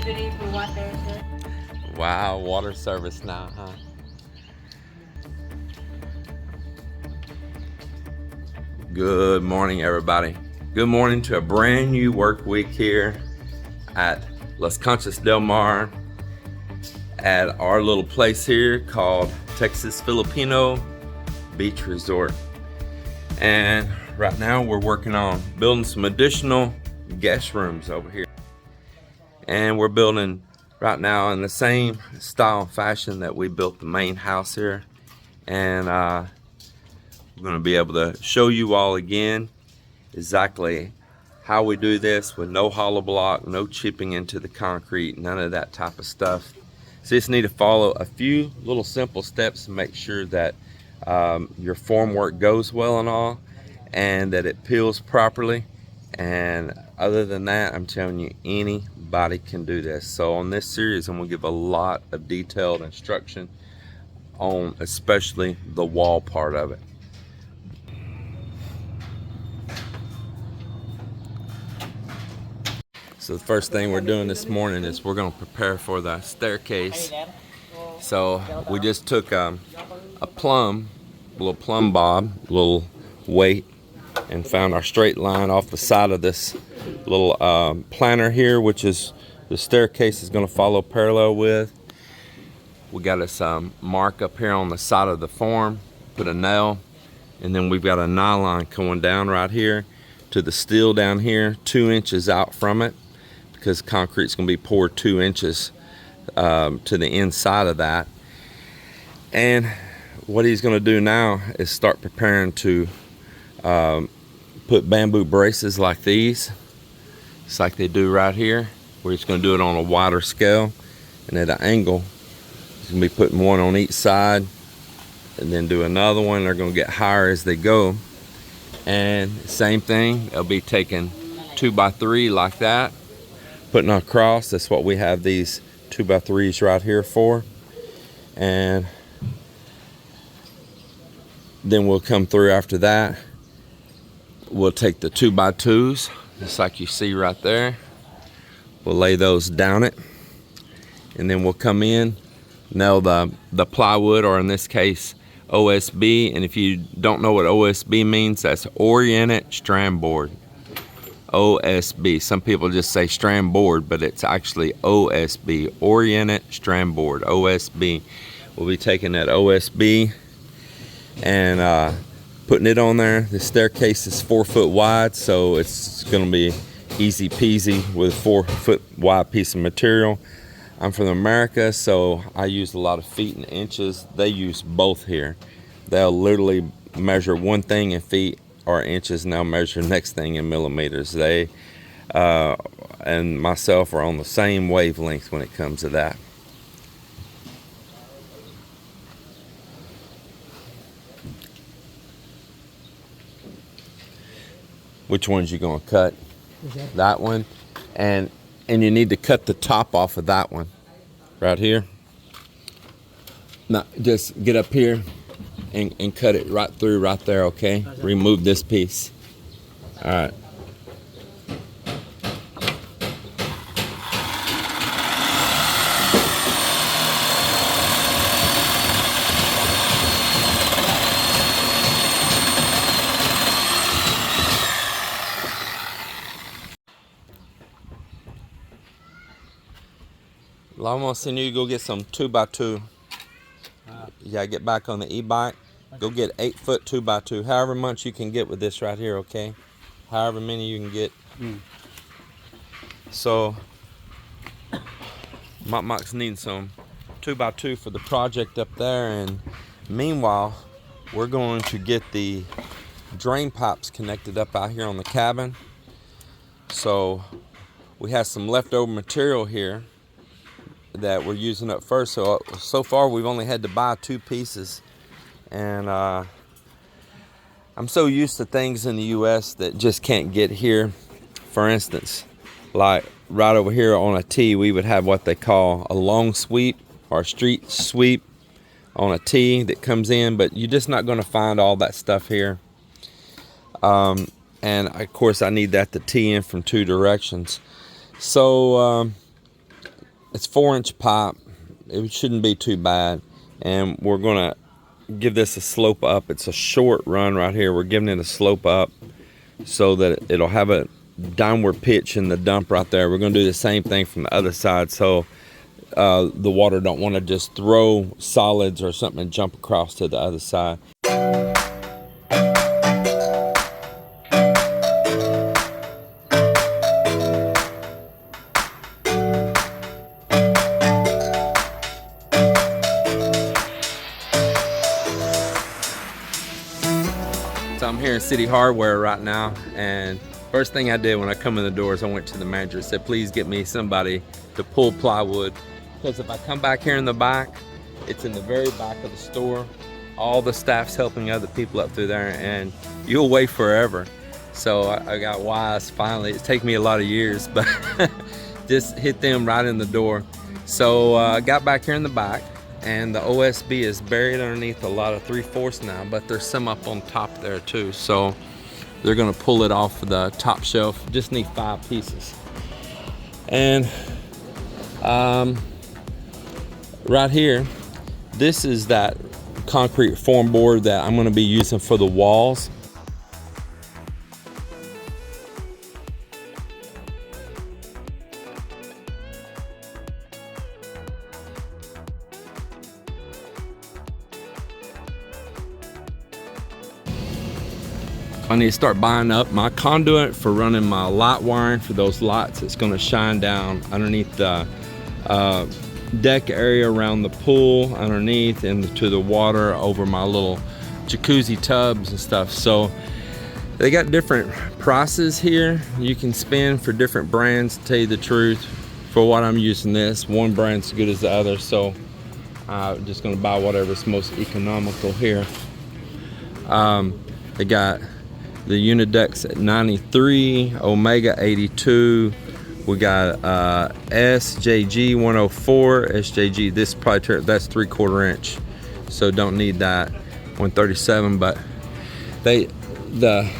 delivery for water, sir. Wow, water service now, huh? Good morning, everybody. Good morning to a brand new work week here at Las Conchas del Mar at our little place here called Texasfilipino Resort. And right now we're working on building some additional guest rooms over here. And we're building right now in the same style and fashion that we built the main house here. And we're going to be able to show you all again exactly how we do this with no hollow block, no chipping into the concrete, none of that type of stuff. So you just need to follow a few little simple steps to make sure that your form work goes well and all, and that it peels properly. And other than that, I'm telling you, anybody can do this. So on this series, I'm gonna give a lot of detailed instruction on especially the wall part of it. So the first thing we're doing this morning is we're going to prepare for the staircase. So we just took a little plumb bob, little weight, and found our straight line off the side of this little planter here, which is the staircase is going to follow parallel with. We got this mark up here on the side of the form, put a nail, and then we've got a nylon going down right here to the steel down here, 2 inches out from it, because concrete's going to be poured 2 inches to the inside of that. And what he's going to do now is start preparing to put bamboo braces like these. It's like they do right here. We're just going to do it on a wider scale and at an angle. He's going to be putting one on each side and then do another one. They're going to get higher as they go. And same thing, they'll be taking 2x3 like that, putting across. That's what we have these 2x3s right here for. And then we'll come through after that. We'll take the 2x2s, just like you see right there. We'll lay those down it. And then we'll come in, nail the plywood, or in this case, OSB. And if you don't know what OSB means, that's oriented strand board. OSB. Some people just say strand board, but it's actually OSB, oriented strand board. OSB. We'll be taking that OSB and putting it on there. The staircase is 4 foot wide, so it's going to be easy peasy with a 4 foot wide piece of material. I'm from America, so I use a lot of feet and inches. They use both here. They'll literally measure one thing in feet or inches, and they'll measure next thing in millimeters. They and myself are on the same wavelength when it comes to that. Which one's you gonna cut? That one, and you need to cut the top off of that one right here. Now just get up here and cut it right through right there, okay? Remove this piece. All right. I'm gonna send you to go get some 2x2. Yeah, get back on the e-bike. Go get 8 foot 2x2. However much you can get with this right here, okay? However many you can get. So, Mike's needing some 2x2 for the project up there, and meanwhile, we're going to get the drain pipes connected up out here on the cabin. So, we have some leftover material here that we're using up first. So far we've only had to buy 2 pieces, and I'm so used to things in the US that just can't get here. For instance, like right over here on a T, we would have what they call a long sweep or a street sweep on a T that comes in, but you're just not going to find all that stuff here. And of course I need that to tee in from 2 directions. So It's 4-inch pipe. It shouldn't be too bad. And we're gonna give this a slope up. It's a short run right here. We're giving it a slope up so that it'll have a downward pitch in the dump right there. We're gonna do the same thing from the other side, so the water don't want to just throw solids or something and jump across to the other side. So I'm here in City Hardware right now, and first thing I did when I come in the doors, I went to the manager and said, please get me somebody to pull plywood, because if I come back here in the back, it's in the very back of the store. All the staff's helping other people up through there, and you'll wait forever. So I got wise finally. It's taken me a lot of years, but just hit them right in the door. So I got back here in the back, and the OSB is buried underneath a lot of 3/4 now, but there's some up on top there too. So they're gonna pull it off the top shelf. Just need 5 pieces. And right here, this is that concrete form board that I'm gonna be using for the walls. I need to start buying up my conduit for running my light wiring for those lights. It's going to shine down underneath the deck area around the pool, underneath into the water over my little jacuzzi tubs and stuff. So they got different prices here you can spend for different brands. To tell you the truth, for what I'm using, this one brand's as good as the other, so I'm just going to buy whatever's most economical here. They got the Unidex at 93, Omega 82. We got SJG 104, SJG. This probably that's 3/4 inch, so don't need that. 137, but the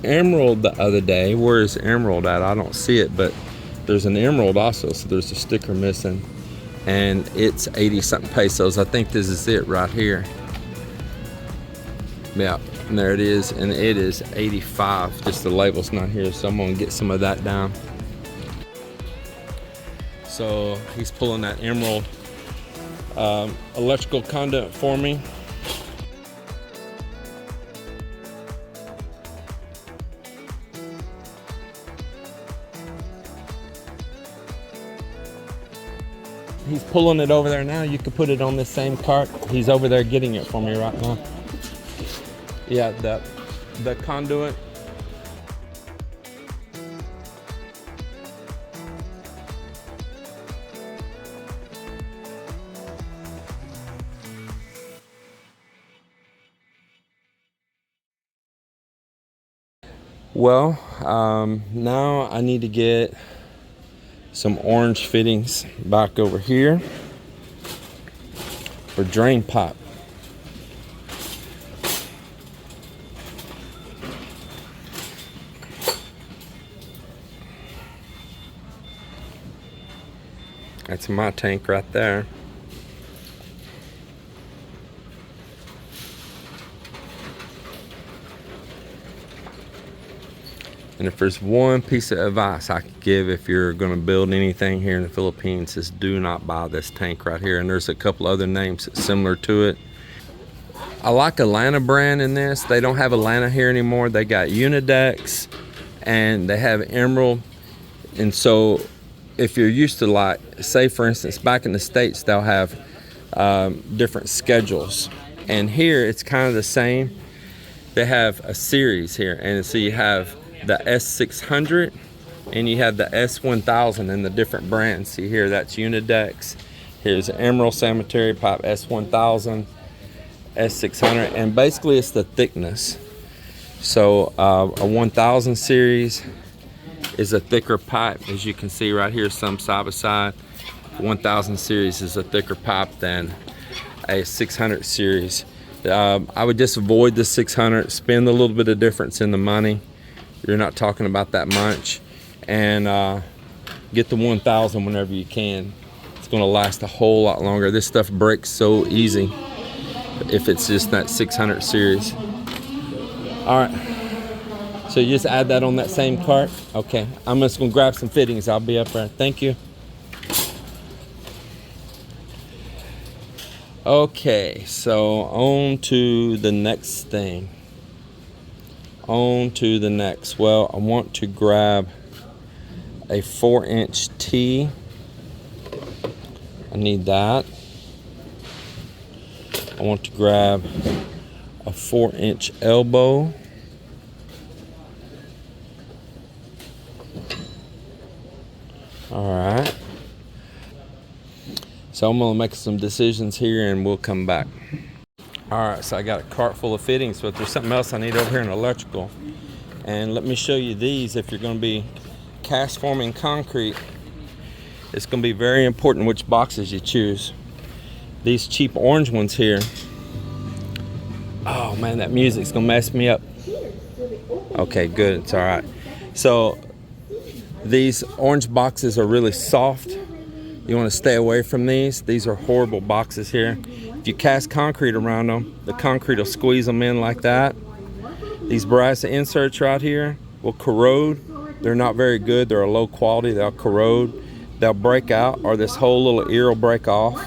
emerald the other day. Where is emerald at? I don't see it, but there's an emerald also. So there's a sticker missing, and it's 80 something pesos. I think this is it right here. Yeah. And there it is, and it is 85. Just the label's not here, so I'm gonna get some of that down. So he's pulling that emerald electrical conduit for me. He's pulling it over there now. You can put it on this same cart. He's over there getting it for me right now. Yeah, the conduit. Well, now I need to get some orange fittings back over here for drain pipe. That's my tank right there. And if there's one piece of advice I could give if you're going to build anything here in the Philippines, is do not buy this tank right here. And there's a couple other names similar to it. I like Atlanta brand in this. They don't have Atlanta here anymore. They got Unidex and they have Emerald. And so if you're used to, like, say for instance, back in the States, they'll have different schedules. And here it's kind of the same. They have a series here. And so you have the S600 and you have the S1000 and the different brands. See here, that's Unidex. Here's Emerald Sanitary Pipe S1000, S600, and basically it's the thickness. So a 1000 series is a thicker pipe, as you can see right here, some side by side. 1000 series is a thicker pipe than a 600 series. I would just avoid the 600, spend a little bit of difference in the money. You're not talking about that much, and get the 1000 whenever you can. gonna last a whole lot longer. This stuff breaks so easy if it's just that 600 series. All right, so you just add that on that same cart. Okay, I'm just gonna grab some fittings. I'll be up there. Thank you. Okay, so on to the next thing. On to the next. Well, I want to grab a 4-inch T. I need that. I want to grab a 4-inch elbow. All right. So I'm gonna make some decisions here and we'll come back. All right, so I got a cart full of fittings, but there's something else I need over here in electrical. And let me show you these. If you're gonna be cast forming concrete, it's gonna be very important which boxes you choose. These cheap orange ones here. Oh man, that music's gonna mess me up. Okay, good, it's all right. So these orange boxes are really soft. You want to stay away from these. These are horrible boxes here. If you cast concrete around them, the concrete will squeeze them in like that. These brass inserts right here will corrode. They're not very good. They're a low quality. They'll corrode. They'll break out, or this whole little ear will break off.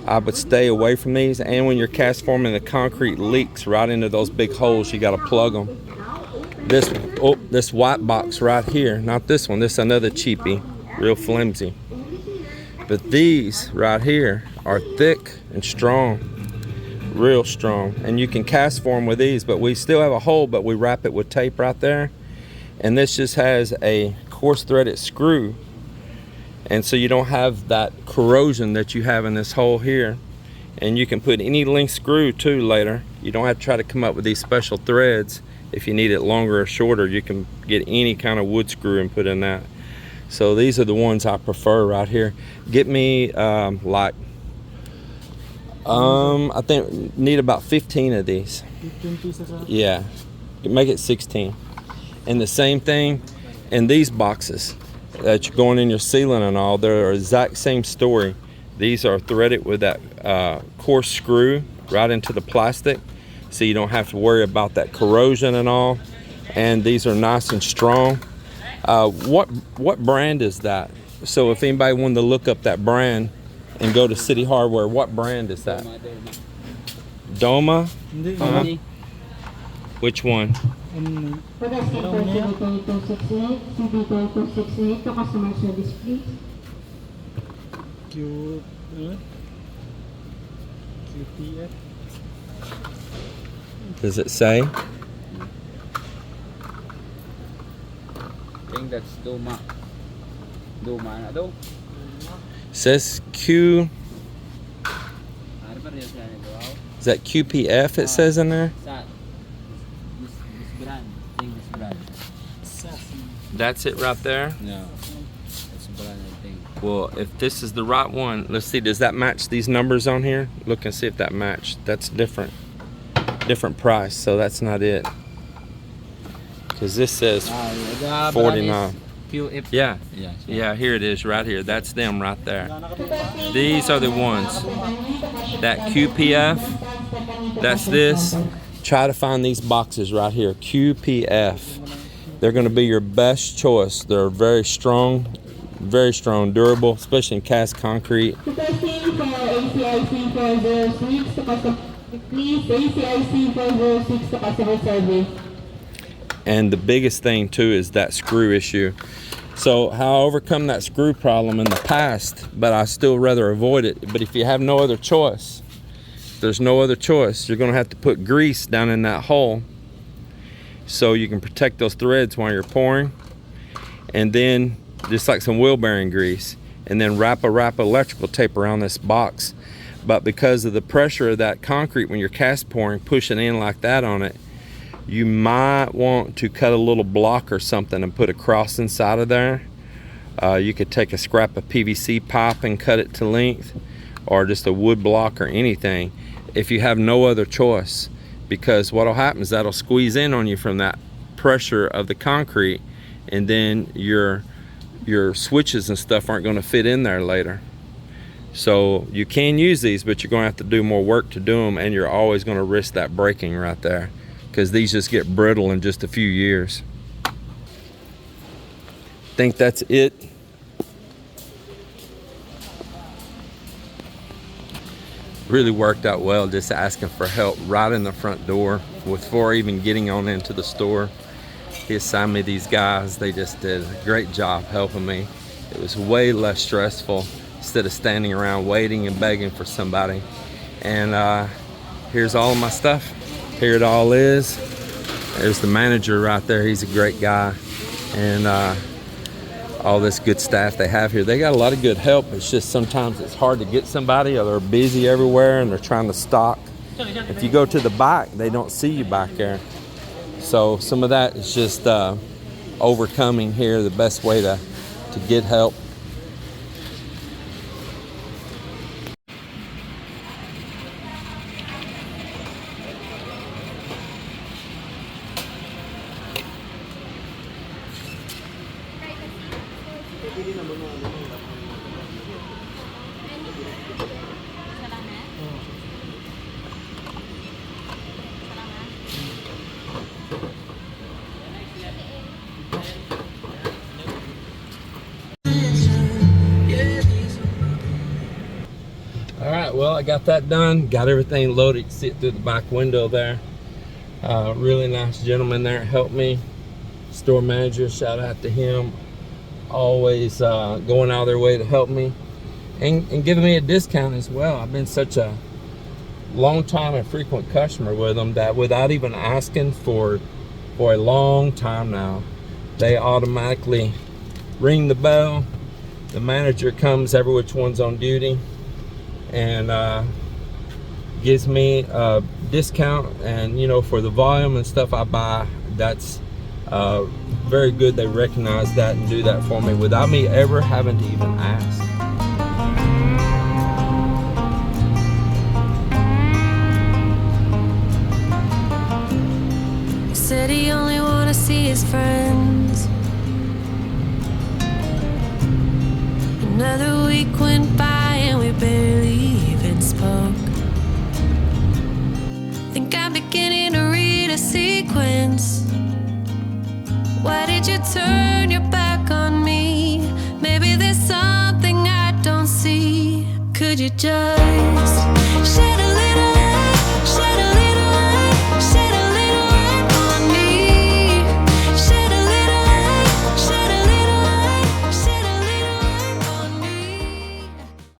I would stay away from these. And when you're cast forming, the concrete leaks right into those big holes. You got to plug them. This white box right here, not this one. This is another cheapie, real flimsy. But these right here are thick and strong, real strong. And you can cast form with these, but we still have a hole, but we wrap it with tape right there. And this just has a coarse threaded screw. And so you don't have that corrosion that you have in this hole here. And you can put any length screw too later. You don't have to try to come up with these special threads. If you need it longer or shorter, you can get any kind of wood screw and put in that. So these are the ones I prefer right here. Get me I think need about 15 of these. 15 pieces? Yeah, make it 16. And the same thing in these boxes that you're going in your ceiling and all, they're the exact same story. These are threaded with that coarse screw right into the plastic, so you don't have to worry about that corrosion and all. And these are nice and strong. What brand is that? So if anybody wanted to look up that brand and go to City Hardware, what brand is that? Doma? Which one? Does it say? I think that's Doma. Doma na daw. Says Q. Is that QPF it says in there? This brand. I think this brand. That's it right there? No. That's brand, I think. Well, if this is the right one, let's see, does that match these numbers on here? Look and see if that matched. That's different. Different price, so that's not it. Because this says 49. Yeah, here it is right here. That's them right there. These are the ones. That QPF, that's this. Try to find these boxes right here. QPF. They're going to be your best choice. They're very strong, durable, especially in cast concrete. And the biggest thing too is that screw issue. So how I overcome that screw problem in the past, but I still rather avoid it. But if you have no other choice, there's no other choice, you're gonna have to put grease down in that hole so you can protect those threads while you're pouring. And then just like some wheel bearing grease, and then wrap electrical tape around this box. But because of the pressure of that concrete when you're cast pouring, pushing in like that on it, you might want to cut a little block or something and put a cross inside of there. You could take a scrap of PVC pipe and cut it to length, or just a wood block or anything, if you have no other choice. Because what'll happen is that'll squeeze in on you from that pressure of the concrete, and then your switches and stuff aren't going to fit in there later. So you can use these, but you're going to have to do more work to do them, and you're always going to risk that breaking right there, because these just get brittle in just a few years. Think that's it. Really worked out well, just asking for help right in the front door before even getting on into the store. He assigned me these guys. They just did a great job helping me. It was way less stressful instead of standing around waiting and begging for somebody. And here's all of my stuff. Here it all is. There's the manager right there. He's a great guy. And all this good staff they have here. They got a lot of good help. It's just sometimes it's hard to get somebody, or they're busy everywhere and they're trying to stock. If you go to the back, they don't see you back there. So some of that is just overcoming here, the best way to get help. Alright, well, I got that done. Got everything loaded. You can see it through the back window there. Really nice gentleman there helped me. Store manager, shout out to him. Always going out of their way to help me. And giving me a discount as well. I've been such a long time and frequent customer with them that without even asking for a long time now, they automatically ring the bell. The manager comes, every which one's on duty, and gives me a discount. And you know, for the volume and stuff I buy, that's very good. They recognize that and do that for me without me ever having to even ask. Said he only wanna see his friends. Another week went by and we barely even spoke. Think I'm beginning to read a sequence. Why did you turn your back on me? Maybe there's something I don't see. Could you just